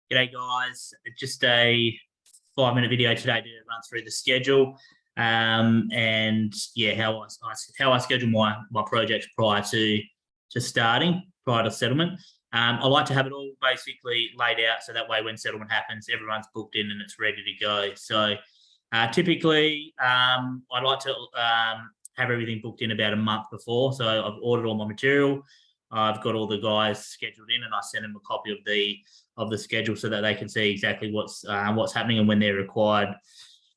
G'day guys, just a 5-minute video today to run through the schedule and how I schedule my projects prior to starting, prior to settlement. I like to have it all basically laid out so that way when settlement happens, everyone's booked in and it's ready to go. So typically, I'd like to have everything booked in about a month before. So I've ordered all my material. I've got all the guys scheduled in, and I send them a copy of the schedule so that they can see exactly what's happening and when they're required.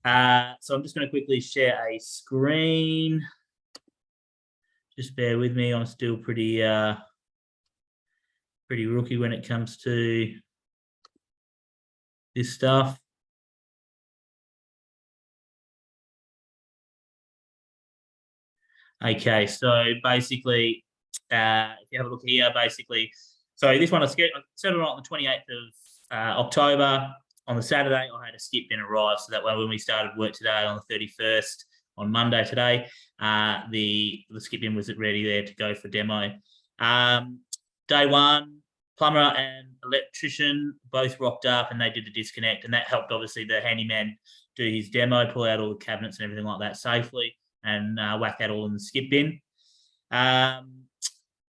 So I'm just going to quickly share a screen. Just bear with me. I'm still pretty rookie when it comes to this stuff. Okay, so basically, if you have a look here, basically, so this one I settled on the 28th of October. On the Saturday, I had a skip bin arrive, so that way when we started work today on the 31st, on Monday today, the skip bin was ready there to go for demo. Day one, plumber and electrician both rocked up and they did the disconnect, and that helped obviously the handyman do his demo, pull out all the cabinets and everything like that safely, and whack that all in the skip bin.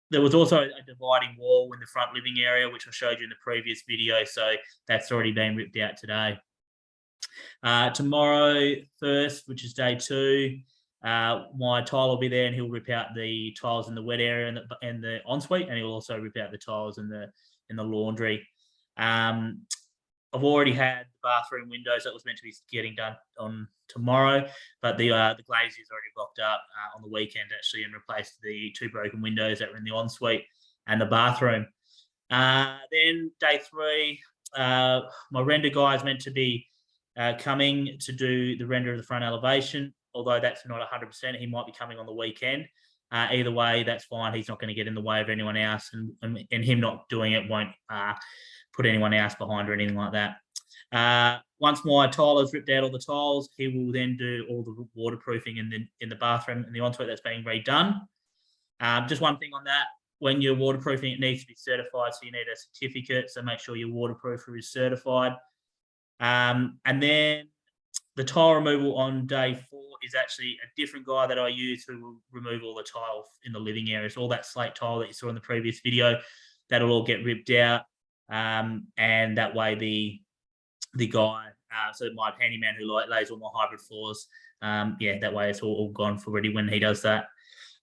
There was also a dividing wall in the front living area, which I showed you in the previous video, so that's already been ripped out today. Tomorrow, first, which is day two, my tile will be there and he'll rip out the tiles in the wet area and the ensuite, and he'll also rip out the tiles in the laundry. I've already had the bathroom windows that was meant to be getting done on tomorrow, but the glaze is already rocked up on the weekend actually, and replaced the 2 broken windows that were in the ensuite and the bathroom. Then day three, my render guy is meant to be coming to do the render of the front elevation, although that's not 100%. He might be coming on the weekend. Either way, that's fine. He's not going to get in the way of anyone else, and him not doing it won't put anyone else behind or anything like that. Once my tiler's ripped out all the tiles, he will then do all the waterproofing in the bathroom and the ensuite that's being redone. Just one thing on that: when you're waterproofing, it needs to be certified, so you need a certificate. So make sure your waterproofer is certified. And then the tile removal on day 4 is actually a different guy that I use who will remove all the tile in the living area. So all that slate tile that you saw in the previous video, that'll all get ripped out. And that way the guy, so my handyman who lays all my hybrid floors, that way it's all gone for ready when he does that.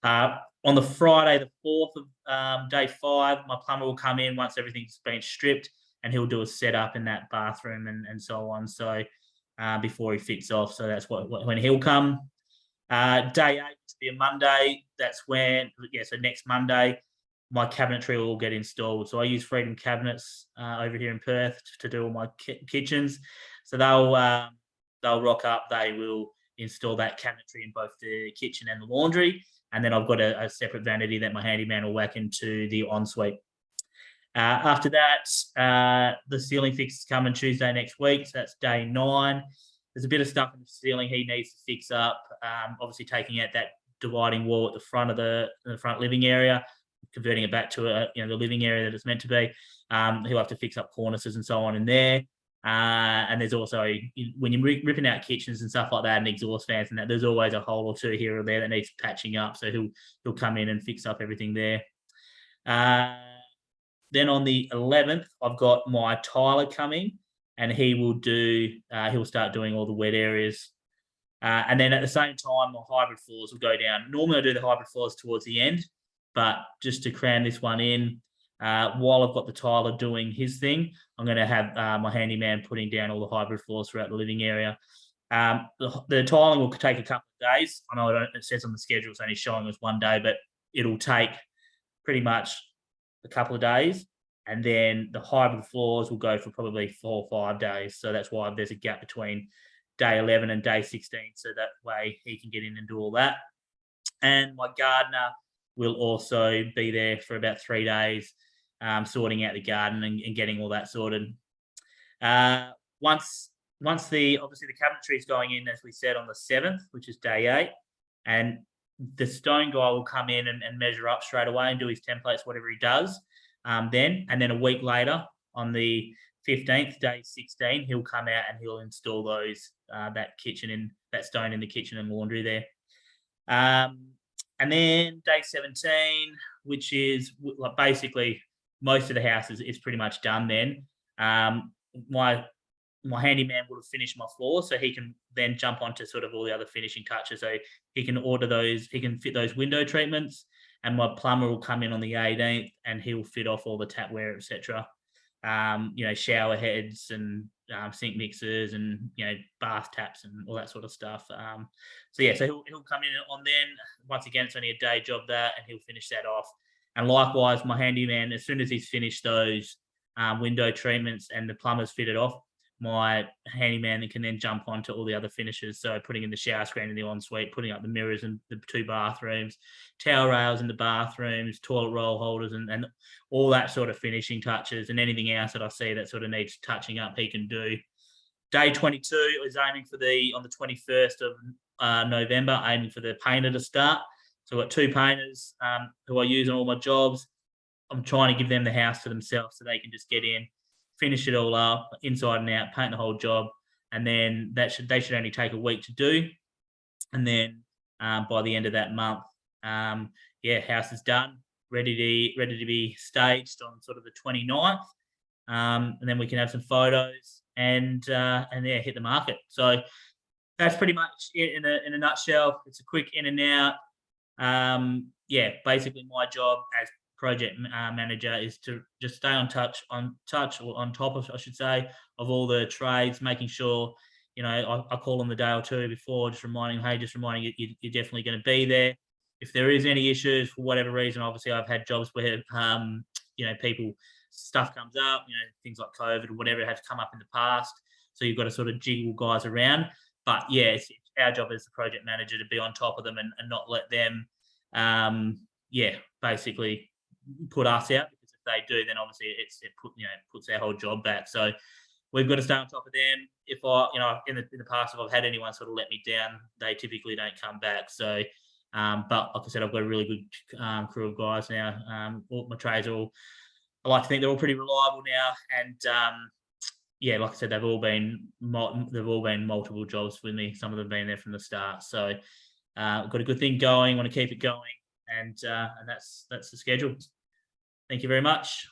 On the Friday, the 4th of day 5, my plumber will come in once everything's been stripped, and he'll do a setup in that bathroom and so on. So before he fits off, so that's when he'll come. Day 8 to be a Monday. That's when, so next Monday, my cabinetry will all get installed. So I use Freedom Cabinets over here in Perth to do all my kitchens. So they'll rock up. They will install that cabinetry in both the kitchen and the laundry. And then I've got a separate vanity that my handyman will whack into the ensuite. After that, the ceiling fix is coming Tuesday next week. So that's day 9. There's a bit of stuff in the ceiling he needs to fix up. Obviously taking out that dividing wall at the front of the front living area, converting it back to the living area that it's meant to be. He'll have to fix up cornices and so on in there. And there's also, when you're ripping out kitchens and stuff like that and exhaust fans and that, there's always a hole or two here or there that needs patching up. So he'll come in and fix up everything there. Then on the 11th, I've got my tiler coming, and he will he'll start doing all the wet areas. And then at the same time, my hybrid floors will go down. Normally I do the hybrid floors towards the end, but just to cram this one in, while I've got the tiler doing his thing, I'm going to have my handyman putting down all the hybrid floors throughout the living area. The tiling will take a couple of days. I know it says on the schedule it's only showing us 1 day, but it'll take pretty much a couple of days. And then the hybrid floors will go for probably 4 or 5 days. So that's why there's a gap between day 11 and day 16. So that way he can get in and do all that. And my gardener will also be there for about 3 days, sorting out the garden and getting all that sorted. Once obviously the cabinetry is going in, as we said, on the 7th, which is day 8, and the stone guy will come in and measure up straight away and do his templates, whatever he does then. And then a week later, on the 15th, day 16, he'll come out and he'll install those that stone in the kitchen and laundry there. And then day 17, which is like basically most of the house is pretty much done then. My handyman would have finished my floor, so he can then jump onto sort of all the other finishing touches. So he can he can fit those window treatments, and my plumber will come in on the 18th and he'll fit off all the tapware, etc. Shower heads and sink mixers and bath taps and all that sort of stuff. So he'll come in on then. Once again, it's only a day job that, and he'll finish that off. And likewise, my handyman, as soon as he's finished those window treatments and the plumber's fitted off, my handyman can then jump onto all the other finishes. So putting in the shower screen in the ensuite, putting up the mirrors in the 2 bathrooms, towel rails in the bathrooms, toilet roll holders, and all that sort of finishing touches, and anything else that I see that sort of needs touching up, he can do. Day 22 is aiming for on the 21st of November, aiming for the painter to start. So I've got 2 painters who I use on all my jobs. I'm trying to give them the house to themselves so they can just get in, finish it all up inside and out, paint the whole job, and then they should only take a week to do. And then by the end of that month, house is done, ready to be staged on sort of the 29th, and then we can have some photos and hit the market. So that's pretty much it in a nutshell. It's a quick in and out. Basically my job as project manager is to just stay on top of, I should say, of all the trades, making sure, I call them the day or two before, just reminding you, you're definitely going to be there. If there is any issues for whatever reason, obviously I've had jobs where, stuff comes up, things like COVID or whatever has come up in the past. So you've got to sort of jiggle guys around. But yeah, it's our job as the project manager to be on top of them and not let them, basically put us out, because if they do, then obviously it puts our whole job back. So we've got to stay on top of them. If in the past, if I've had anyone sort of let me down, they typically don't come back. So, but like I said, I've got a really good crew of guys now. All my trades I like to think they're all pretty reliable now, and like I said, they've all been multiple jobs with me. Some of them have been there from the start. So, got a good thing going. Want to keep it going, and that's the schedule. Thank you very much.